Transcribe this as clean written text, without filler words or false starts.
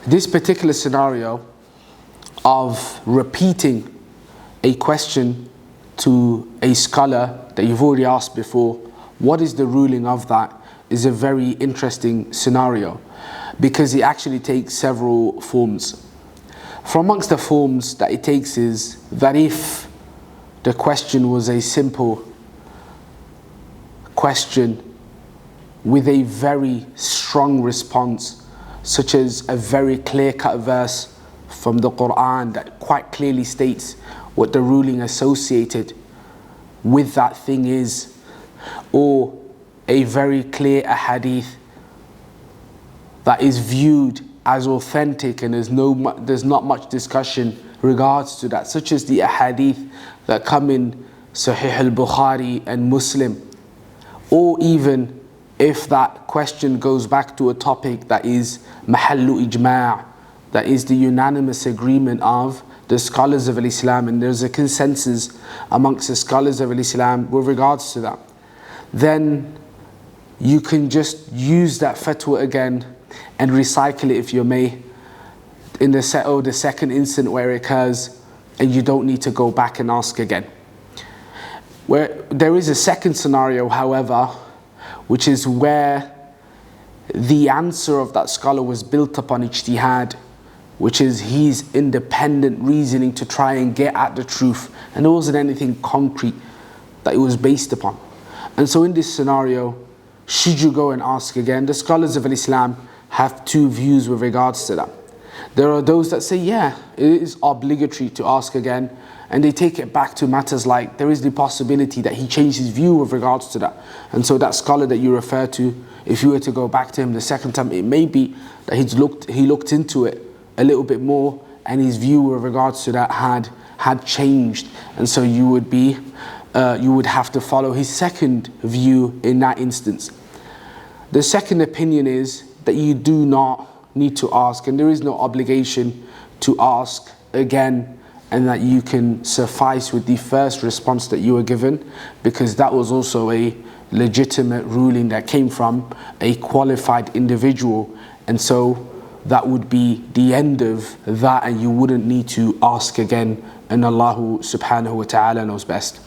This particular scenario of repeating a question to a scholar that you've already asked before, what is the ruling of that, is a very interesting scenario because it actually takes several forms. From amongst the forms that it takes is that if the question was a simple question with a very strong response, such as a very clear-cut verse from the Quran that quite clearly states what the ruling associated with that thing is, or a very clear hadith that is viewed as authentic and there's not much discussion regards to that, such as the hadith that come in Sahih al-Bukhari and Muslim, or even if that question goes back to a topic that is mahallu ijma', that is the unanimous agreement of the scholars of Islam, and there's a consensus amongst the scholars of Islam with regards to that, then you can just use that fatwa again and recycle it, if you may, in the second instant where it occurs, and you don't need to go back and ask again. Where there is a second scenario, however, which is where the answer of that scholar was built upon ijtihad, which is his independent reasoning to try and get at the truth, and there wasn't anything concrete that it was based upon. And so in this scenario, should you go and ask again? The scholars of Islam have two views with regards to that. There are those that say, yeah, it is obligatory to ask again, and they take it back to matters like there is the possibility that he changed his view with regards to that. And so that scholar that you refer to, if you were to go back to him the second time, it may be that he looked into it a little bit more, and his view with regards to that had changed, and so you would have to follow his second view in that instance. The second opinion is that you do not need to ask, and there is no obligation to ask again, and that you can suffice with the first response that you were given, because that was also a legitimate ruling that came from a qualified individual, and so that would be the end of that, and you wouldn't need to ask again, and Allah subhanahu wa ta'ala knows best.